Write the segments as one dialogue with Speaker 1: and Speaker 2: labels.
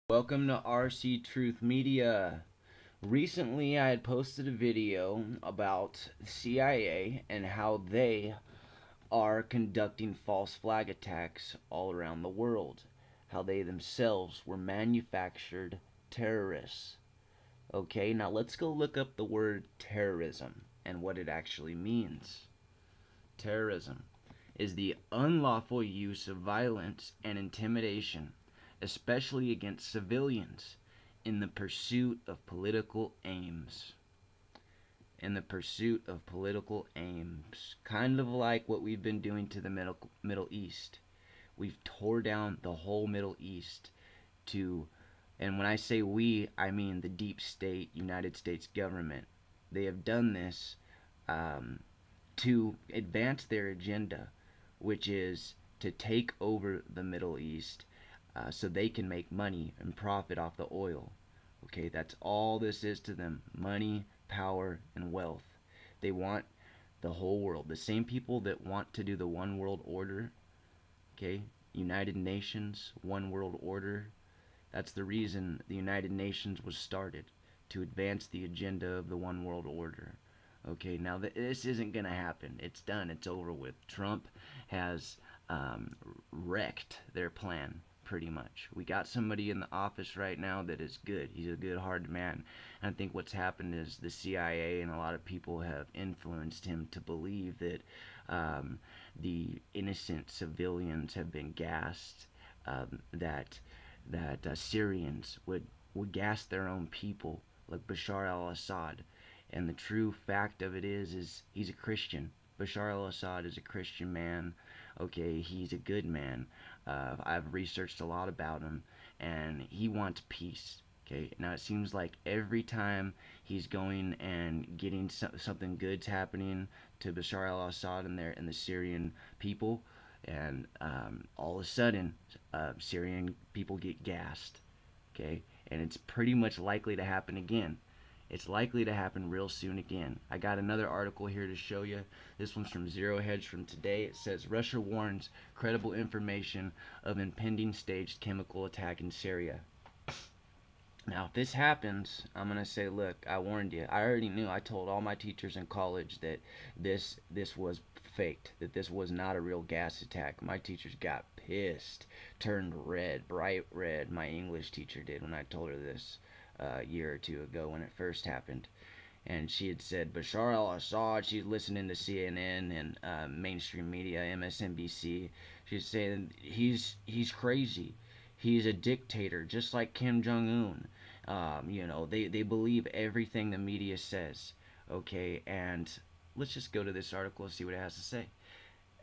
Speaker 1: Welcome to RC Truth Media. Recently, I had posted a video about the CIA and how they are conducting false flag attacks all around the world. How they themselves were manufactured terrorists. Okay, now let's go look up the word terrorism and what it actually means. Terrorism is the unlawful use of violence and intimidation, especially against civilians, in the pursuit of political aims. In the pursuit of political aims. Kind of like what we've been doing to the Middle East. We've tore down the whole Middle East to, and when I say we, I mean the deep state United States government. They have done this um, to advance their agenda, which is to take over the Middle East so they can make money and profit off the oil. Okay, that's all this is to them: money, power, and wealth. They want the whole world. The same people that want to do the one world order, okay, United Nations, one world order. That's the reason the United Nations was started, to advance the agenda of the one world order. Okay, now this isn't going to happen. It's done. It's over with. Trump has wrecked their plan pretty much. We got somebody in the office right now that is good. He's a good, hard man. And I think what's happened is the CIA and a lot of people have influenced him to believe that the innocent civilians have been gassed, that Syrians would gas their own people, like Bashar al-Assad. And the true fact of it is he's a Christian. Bashar al-Assad is a Christian man. Okay, he's a good man. I've researched a lot about him, and he wants peace. Okay, now it seems like every time he's going and getting something good's happening to Bashar al-Assad and the Syrian people, and all of a sudden, Syrian people get gassed. Okay, and it's pretty much likely to happen again. It's likely to happen real soon again. I got another article here to show you. This one's from Zero Hedge from today. It says Russia warns credible information of impending staged chemical attack in Syria. Now, if this happens, I'm gonna say, look, I warned you. I already knew. I told all my teachers in college that this was faked. That this was not a real gas attack. My teachers got pissed, turned red, bright red. My English teacher did when I told her this a year or two ago when it first happened. And she had said Bashar al-Assad. She's listening to CNN and mainstream media, MSNBC. She's saying he's crazy. He's a dictator, just like Kim Jong Un. They believe everything the media says. Okay, and let's just go to this article and see what it has to say.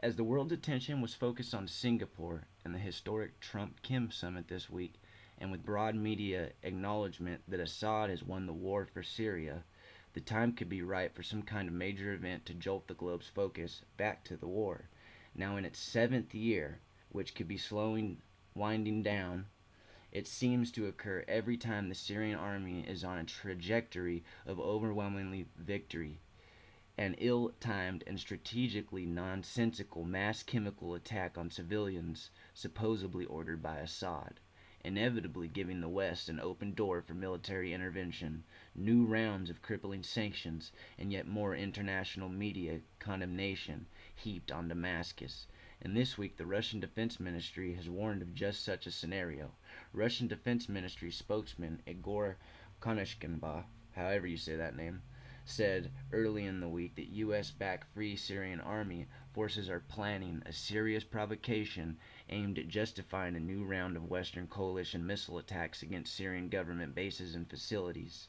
Speaker 1: As the world's attention was focused on Singapore and the historic Trump-Kim summit this week, and with broad media acknowledgement that Assad has won the war for Syria, the time could be right for some kind of major event to jolt the globe's focus back to the war. Now in its seventh year, which could be winding down, it seems to occur every time the Syrian army is on a trajectory of overwhelmingly victory. An ill-timed and strategically nonsensical mass chemical attack on civilians, supposedly ordered by Assad, inevitably giving the West an open door for military intervention, new rounds of crippling sanctions, and yet more international media condemnation heaped on Damascus. And this week, the Russian Defense Ministry has warned of just such a scenario. Russian Defense Ministry spokesman Igor Konashkinba, however you say that name, said early in the week that U.S.-backed Free Syrian Army forces are planning a serious provocation aimed at justifying a new round of Western coalition missile attacks against Syrian government bases and facilities.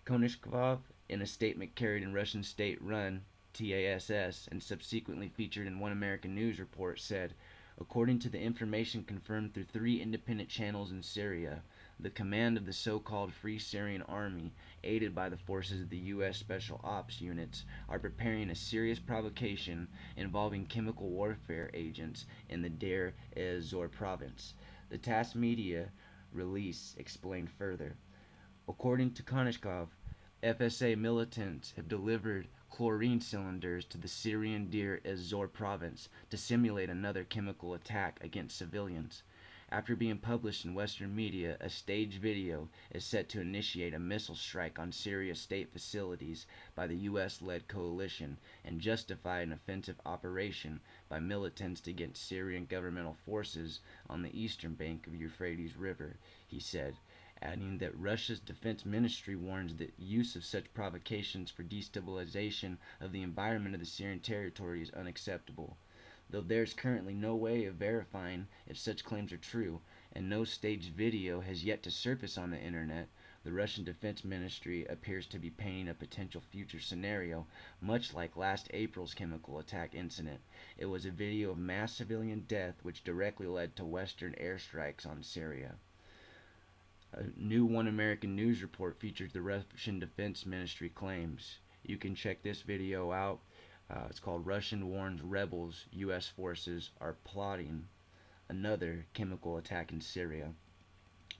Speaker 1: Konashkov, in a statement carried in Russian state-run TASS and subsequently featured in One American News report, said, according to the information confirmed through 3 independent channels in Syria, the command of the so-called Free Syrian Army, aided by the forces of the U.S. Special Ops units, are preparing a serious provocation involving chemical warfare agents in the Deir ez-Zor province. The TASS media release explained further. According to Konashkov, FSA militants have delivered chlorine cylinders to the Syrian Deir ez-Zor province to simulate another chemical attack against civilians. After being published in Western media, a staged video is set to initiate a missile strike on Syria state facilities by the U.S.-led coalition and justify an offensive operation by militants against Syrian governmental forces on the eastern bank of Euphrates River, he said, adding that Russia's defense ministry warns that use of such provocations for destabilization of the environment of the Syrian territory is unacceptable. Though there is currently no way of verifying if such claims are true, and no staged video has yet to surface on the internet, the Russian Defense Ministry appears to be painting a potential future scenario, much like last April's chemical attack incident. It was a video of mass civilian death which directly led to Western airstrikes on Syria. A new One American News report features the Russian Defense Ministry claims. You can check this video out. It's called Russian Warns Rebels U.S. Forces Are Plotting Another Chemical Attack in Syria.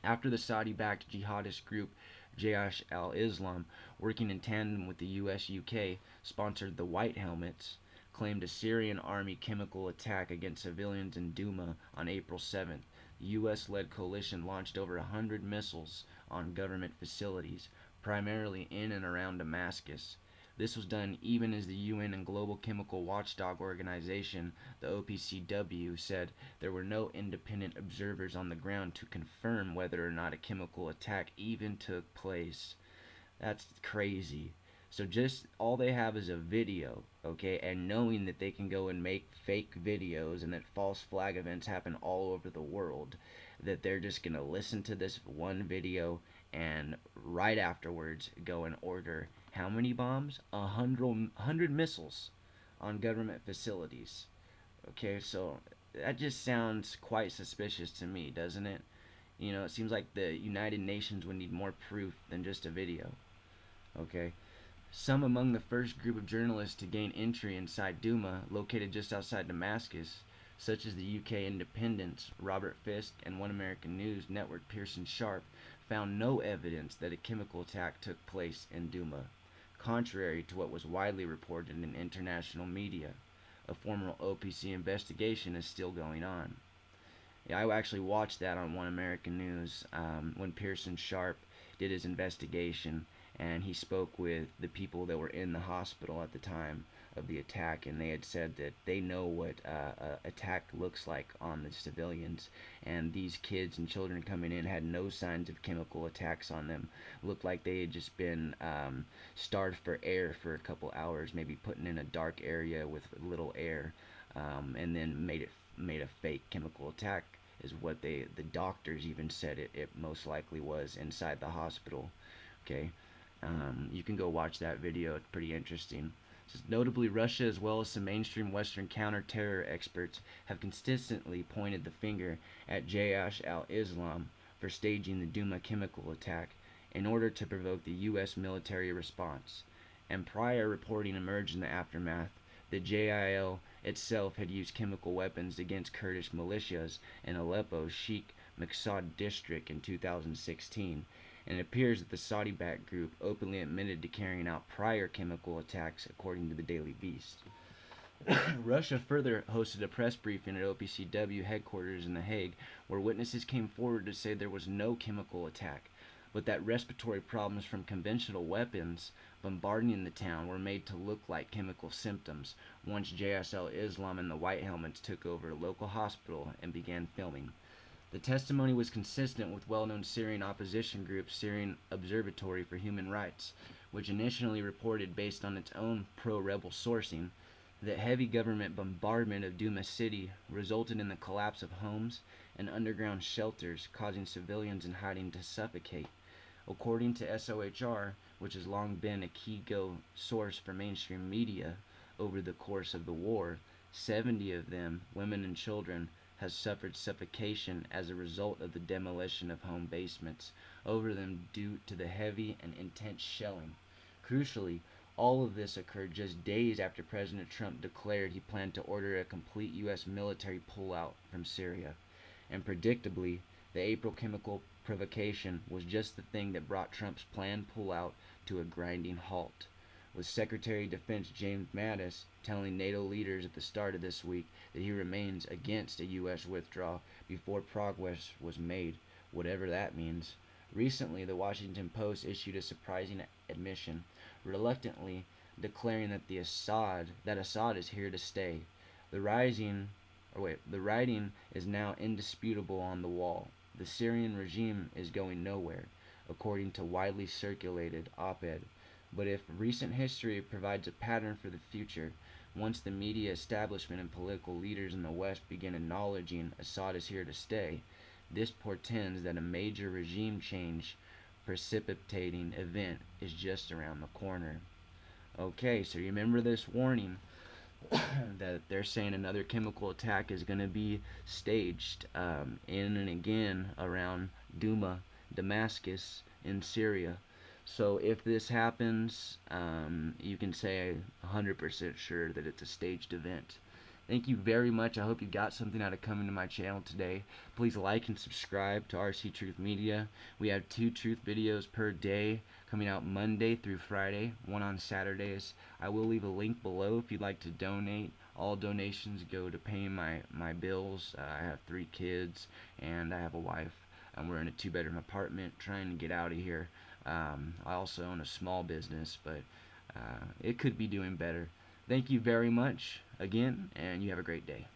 Speaker 1: After the Saudi-backed jihadist group Jaish al-Islam, working in tandem with the US-UK, sponsored the White Helmets, claimed a Syrian army chemical attack against civilians in Douma on April 7th. The US-led coalition launched over 100 missiles on government facilities, primarily in and around Damascus. This was done even as the UN and Global Chemical Watchdog Organization, the OPCW, said there were no independent observers on the ground to confirm whether or not a chemical attack even took place. That's crazy. So just all they have is a video, okay, and knowing that they can go and make fake videos and that false flag events happen all over the world, that they're just going to listen to this one video and right afterwards go and order how many bombs? 100 missiles on government facilities. Okay, so that just sounds quite suspicious to me, doesn't it? You know, it seems like the United Nations would need more proof than just a video. Okay. Some among the first group of journalists to gain entry inside Douma, located just outside Damascus, such as the UK Independent's Robert Fisk and One American News Network Pearson Sharp, found no evidence that a chemical attack took place in Douma, contrary to what was widely reported in international media. A formal OPC investigation is still going on. Yeah, I actually watched that on One American News when Pearson Sharp did his investigation, and he spoke with the people that were in the hospital at the time of the attack, and they had said that they know what attack looks like on the civilians, and these kids and children coming in had no signs of chemical attacks on them. Looked like they had just been starved for air for a couple hours, maybe put in a dark area with little air, and then made a fake chemical attack is what the doctors even said it most likely was inside the hospital. Okay. You can go watch that video. It's pretty interesting. Says, notably, Russia, as well as some mainstream Western counter-terror experts, have consistently pointed the finger at Jaish al-Islam for staging the Douma chemical attack in order to provoke the U.S. military response. And prior reporting emerged in the aftermath that JIL itself had used chemical weapons against Kurdish militias in Aleppo's Sheikh Maqsad district in 2016. And it appears that the Saudi-backed group openly admitted to carrying out prior chemical attacks, according to the Daily Beast. Russia further hosted a press briefing at OPCW headquarters in The Hague, where witnesses came forward to say there was no chemical attack, but that respiratory problems from conventional weapons bombarding the town were made to look like chemical symptoms once Jaish al-Islam and the White Helmets took over a local hospital and began filming. The testimony was consistent with well-known Syrian opposition group Syrian Observatory for Human Rights, which initially reported, based on its own pro-rebel sourcing, that heavy government bombardment of Douma city resulted in the collapse of homes and underground shelters, causing civilians in hiding to suffocate. According to SOHR, which has long been a key source for mainstream media over the course of the war, 70 of them, women and children, has suffered suffocation as a result of the demolition of home basements over them due to the heavy and intense shelling. Crucially, all of this occurred just days after President Trump declared he planned to order a complete U.S. military pullout from Syria. And predictably, the April chemical provocation was just the thing that brought Trump's planned pullout to a grinding halt, with Secretary of Defense James Mattis telling NATO leaders at the start of this week that he remains against a U.S. withdrawal before progress was made, whatever that means. Recently, the Washington Post issued a surprising admission, reluctantly declaring that Assad is here to stay. The rising the writing is now indisputable on the wall. The Syrian regime is going nowhere, according to widely circulated op-ed. But if recent history provides a pattern for the future, once the media establishment and political leaders in the West begin acknowledging Assad is here to stay, this portends that a major regime change precipitating event is just around the corner. Okay, so remember this warning that they're saying another chemical attack is going to be staged in and again around Damascus in Syria. So if this happens, you can say 100% sure that it's a staged event. Thank you very much. I hope you got something out of coming to my channel today. Please like and subscribe to RC Truth Media. We have 2 truth videos per day coming out Monday through Friday, one on Saturdays. I will leave a link below if you'd like to donate. All donations go to paying my bills. I have 3 kids and I have a wife. We're in a 2-bedroom apartment trying to get out of here. I also own a small business, but it could be doing better. Thank you very much again, and you have a great day.